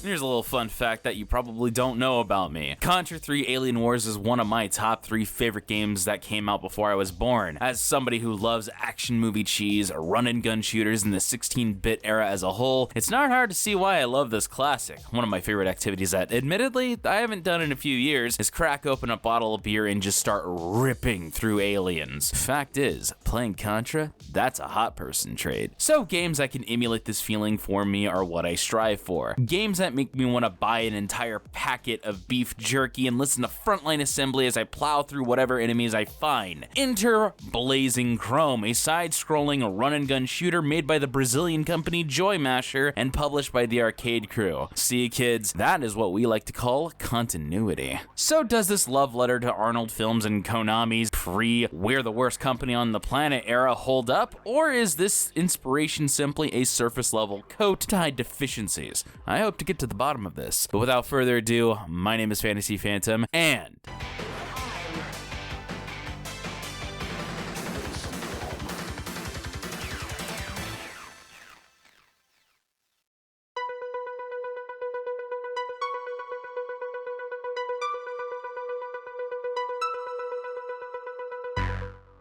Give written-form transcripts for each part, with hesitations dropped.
Here's a little fun fact that you probably don't know about me. Contra 3 Alien Wars is one of my top 3 favorite games that came out before I was born. As somebody who loves action movie cheese, run and gun shooters, and the 16-bit era as a whole, it's not hard to see why I love this classic. One of my favorite activities that, admittedly, I haven't done in a few years is crack open a bottle of beer and just start ripping through aliens. Fact is, playing Contra, that's a hot person trait. So games that can emulate this feeling for me are what I strive for. Games that make me want to buy an entire packet of beef jerky and listen to Frontline Assembly as I plow through whatever enemies I find. Enter Blazing Chrome, a side-scrolling run-and-gun shooter made by the Brazilian company Joy Masher and published by the Arcade Crew. See, kids, that is what we like to call continuity. So does this love letter to Arnold Films and Konami's pre-We're the Worst Company on the Planet era hold up, or is this inspiration simply a surface-level coat to hide deficiencies? I hope to get to the bottom of this. But without further ado, my name is Fantasy Phantom, and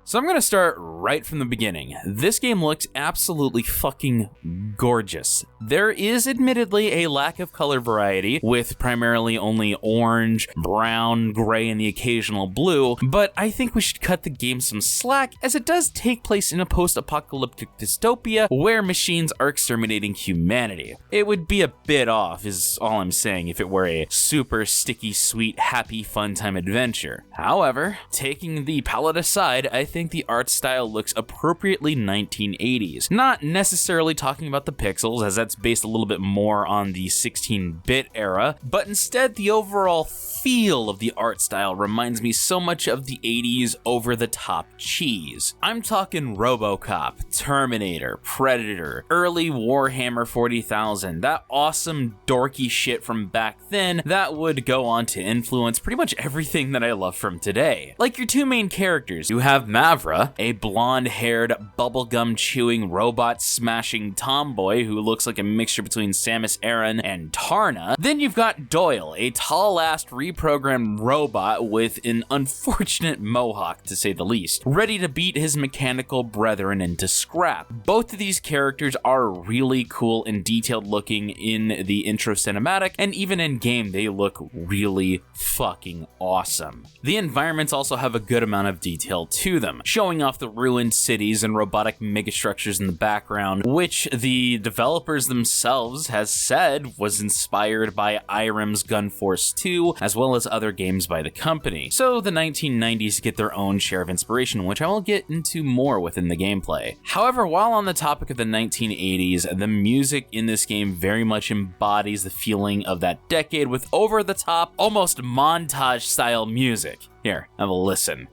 so I'm gonna start right from the beginning. This game looks absolutely fucking gorgeous. There is admittedly a lack of color variety, with primarily only orange, brown, gray, and the occasional blue, but I think we should cut the game some slack, as it does take place in a post-apocalyptic dystopia where machines are exterminating humanity. It would be a bit off, is all I'm saying, if it were a super sticky, sweet, happy, fun time adventure. However, taking the palette aside, I think the art style looks appropriately 1980s. Not necessarily talking about the pixels, as that's based a little bit more on the 16-bit era, but instead the overall feel of the art style reminds me so much of the 80s over-the-top cheese. I'm talking RoboCop, Terminator, Predator, early Warhammer 40,000, that awesome dorky shit from back then that would go on to influence pretty much everything that I love from today. Like your two main characters, you have Mavra, a blonde-haired, bubblegum-chewing, robot-smashing tomboy who looks like a mixture between Samus Aran and Tarna. Then you've got Doyle, a tall-assed reprogrammed robot with an unfortunate mohawk, to say the least, ready to beat his mechanical brethren into scrap. Both of these characters are really cool and detailed looking in the intro cinematic, and even in game they look really fucking awesome. The environments also have a good amount of detail to them, showing off the ruined cities and robotic megastructures in the background, which the developers themselves has said was inspired by Irem's Gun Force 2, as well as other games by the company. So the 1990s get their own share of inspiration, which I will get into more within the gameplay. However, while on the topic of the 1980s, the music in this game very much embodies the feeling of that decade with over-the-top, almost montage-style music. Here, have a listen.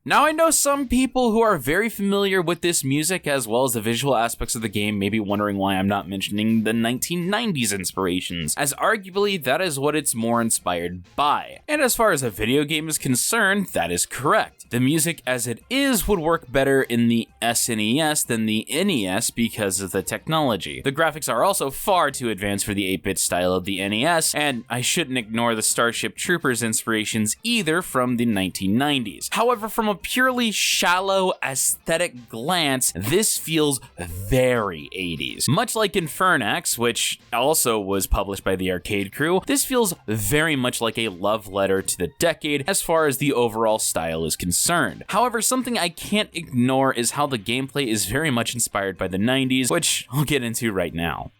Now, I know some people who are very familiar with this music as well as the visual aspects of the game may be wondering why I'm not mentioning the 1990s inspirations, as arguably that is what it's more inspired by. And as far as a video game is concerned, that is correct. The music as it is would work better in the SNES than the NES because of the technology. The graphics are also far too advanced for the 8-bit style of the NES, and I shouldn't ignore the Starship Troopers inspirations either from the 1990s. However, from a purely shallow aesthetic glance, this feels very 80s. Much like Infernax, which also was published by the Arcade Crew, this feels very much like a love letter to the decade as far as the overall style is concerned. However, something I can't ignore is how the gameplay is very much inspired by the 90s, which I'll get into right now.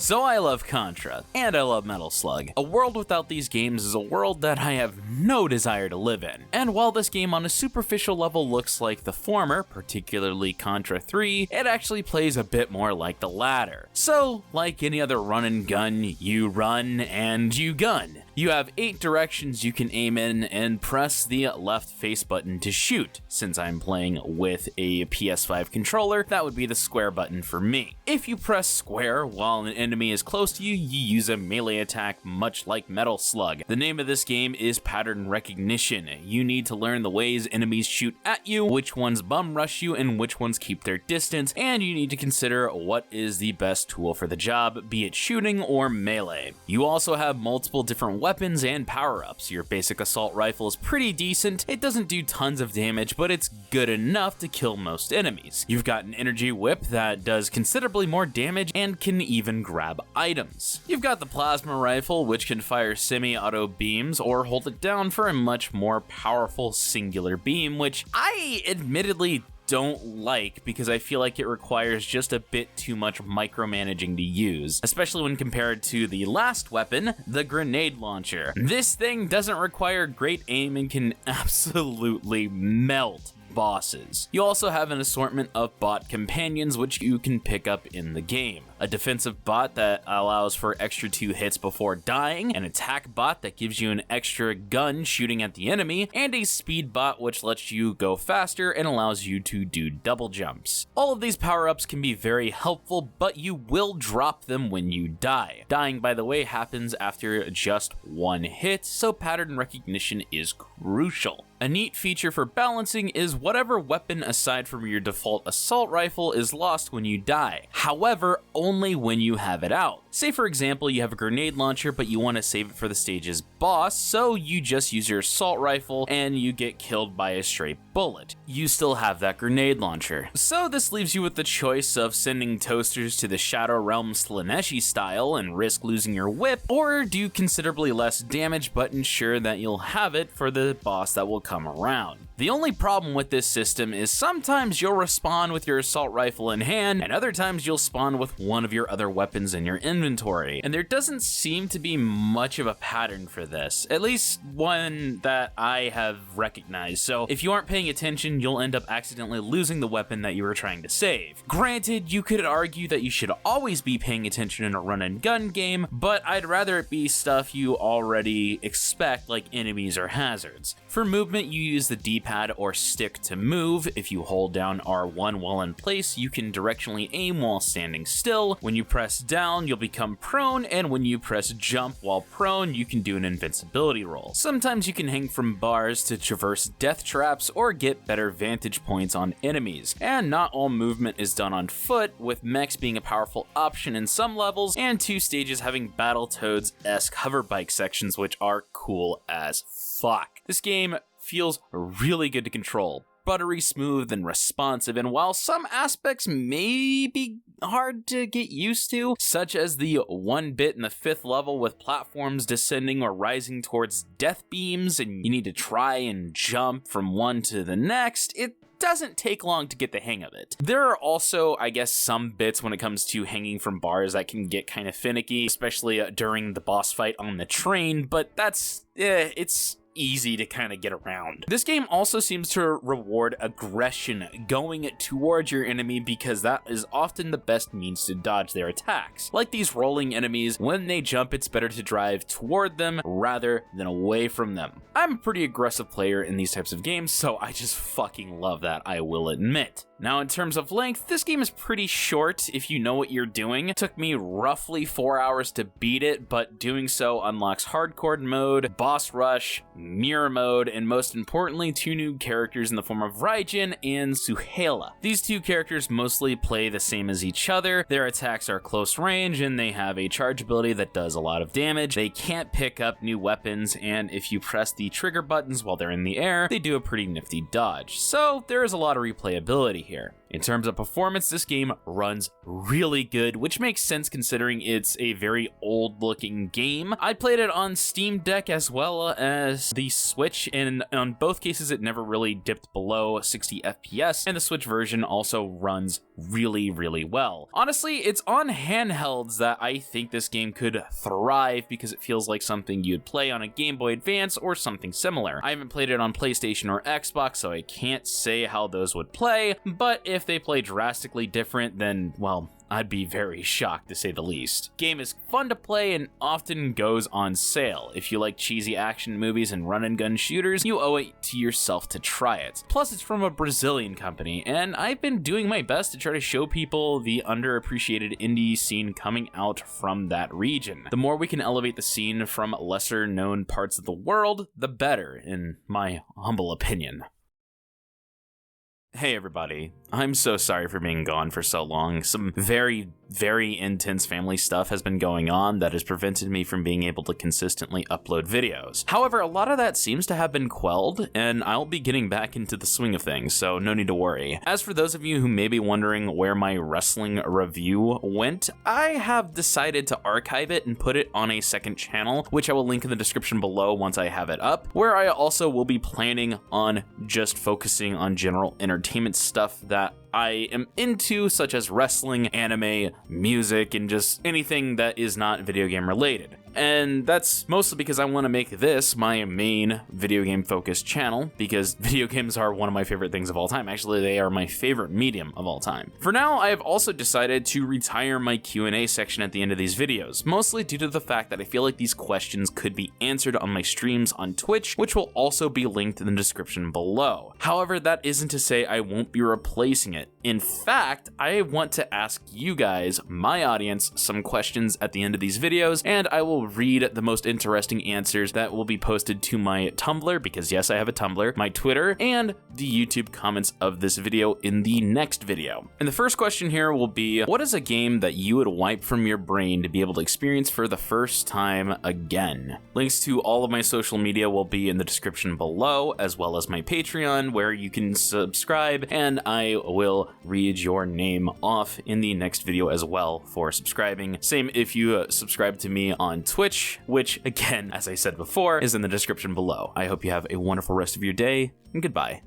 So I love Contra, and I love Metal Slug. A world without these games is a world that I have no desire to live in. And while this game on a superficial level looks like the former, particularly Contra 3, it actually plays a bit more like the latter. So, like any other run and gun, you run and you gun. You have 8 directions you can aim in and press the left face button to shoot. Since I'm playing with a PS5 controller, that would be the square button for me. If you press square while an enemy is close to you, you use a melee attack much like Metal Slug. The name of this game is pattern recognition. You need to learn the ways enemies shoot at you, which ones bum rush you, and which ones keep their distance, and you need to consider what is the best tool for the job, be it shooting or melee. You also have multiple different weapons and power-ups. Your basic assault rifle is pretty decent. It doesn't do tons of damage, but it's good enough to kill most enemies. You've got an energy whip that does considerably more damage and can even grab items. You've got the plasma rifle, which can fire semi-auto beams or hold it down for a much more powerful singular beam, which I admittedly don't like because I feel like it requires just a bit too much micromanaging to use, especially when compared to the last weapon, the grenade launcher. This thing doesn't require great aim and can absolutely melt bosses. You also have an assortment of bot companions which you can pick up in the game. A defensive bot that allows for extra 2 hits before dying, an attack bot that gives you an extra gun shooting at the enemy, and a speed bot which lets you go faster and allows you to do double jumps. All of these power-ups can be very helpful, but you will drop them when you die. Dying, by the way, happens after just 1 hit, so pattern recognition is crucial. A neat feature for balancing is whatever weapon aside from your default assault rifle is lost when you die. However, only when you have it out. Say for example, you have a grenade launcher, but you want to save it for the stage's boss, so you just use your assault rifle and you get killed by a stray bullet. You still have that grenade launcher. So this leaves you with the choice of sending toasters to the Shadow Realm Slaneshi style and risk losing your whip, or do considerably less damage but ensure that you'll have it for the boss that will come around. The only problem with this system is sometimes you'll respawn with your assault rifle in hand, and other times you'll spawn with one of your other weapons in your inventory. And there doesn't seem to be much of a pattern for this, at least one that I have recognized. So if you aren't paying attention, you'll end up accidentally losing the weapon that you were trying to save. Granted, you could argue that you should always be paying attention in a run and gun game, but I'd rather it be stuff you already expect, like enemies or hazards. For movement, you use the D-pad or stick to move. If you hold down R1 while in place, you can directionally aim while standing still. When you press down, you'll become prone, and when you press jump while prone, you can do an invincibility roll. Sometimes you can hang from bars to traverse death traps or get better vantage points on enemies. And not all movement is done on foot, with mechs being a powerful option in some levels, and 2 stages having Battletoads-esque hover bike sections, which are cool as fuck. This game feels really good to control, buttery smooth and responsive, and while some aspects may be hard to get used to, such as the 1 bit in the 5th level with platforms descending or rising towards death beams and you need to try and jump from one to the next, it doesn't take long to get the hang of it. There are also, I guess, some bits when it comes to hanging from bars that can get kind of finicky, especially during the boss fight on the train, but that's, it's easy to kind of get around. This game also seems to reward aggression, going towards your enemy, because that is often the best means to dodge their attacks. Like these rolling enemies, when they jump, it's better to drive toward them rather than away from them. I'm a pretty aggressive player in these types of games, so I just fucking love that, I will admit. Now, in terms of length, this game is pretty short if you know what you're doing. It took me roughly 4 hours to beat it, but doing so unlocks hardcore mode, boss rush, mirror mode, and most importantly, 2 new characters in the form of Raijin and Suhaila. These 2 characters mostly play the same as each other. Their attacks are close range, and they have a charge ability that does a lot of damage. They can't pick up new weapons, and if you press the trigger buttons while they're in the air, they do a pretty nifty dodge. So there is a lot of replayability here. In terms of performance, this game runs really good, which makes sense considering it's a very old-looking game. I played it on Steam Deck as well as the Switch, and on both cases it never really dipped below 60 FPS, and the Switch version also runs really, really well. Honestly, it's on handhelds that I think this game could thrive because it feels like something you'd play on a Game Boy Advance or something similar. I haven't played it on PlayStation or Xbox, so I can't say how those would play, but if they play drastically different, then, well, I'd be very shocked to say the least. Game is fun to play and often goes on sale. If you like cheesy action movies and run and gun shooters, you owe it to yourself to try it. Plus, it's from a Brazilian company, and I've been doing my best to try to show people the underappreciated indie scene coming out from that region. The more we can elevate the scene from lesser known parts of the world, the better, in my humble opinion. Hey everybody, I'm so sorry for being gone for so long. Some very, very intense family stuff has been going on that has prevented me from being able to consistently upload videos. However, a lot of that seems to have been quelled, and I'll be getting back into the swing of things, so no need to worry. As for those of you who may be wondering where my wrestling review went, I have decided to archive it and put it on a second channel, which I will link in the description below once I have it up, where I also will be planning on just focusing on general entertainment stuff that I am into, such as wrestling, anime, music, and just anything that is not video game related. And that's mostly because I want to make this my main video game focused channel, because video games are one of my favorite things of all time. Actually, they are my favorite medium of all time. For now, I have also decided to retire my Q&A section at the end of these videos, mostly due to the fact that I feel like these questions could be answered on my streams on Twitch, which will also be linked in the description below. However, that isn't to say I won't be replacing it. In fact, I want to ask you guys, my audience, some questions at the end of these videos, and I will read the most interesting answers that will be posted to my Tumblr, because yes, I have a Tumblr, my Twitter, and the YouTube comments of this video in the next video. And the first question here will be, what is a game that you would wipe from your brain to be able to experience for the first time again? Links to all of my social media will be in the description below, as well as my Patreon, where you can subscribe, and I will read your name off in the next video as well for subscribing. Same if you subscribe to me on Twitch, which again, as I said before, is in the description below. I hope you have a wonderful rest of your day, and goodbye.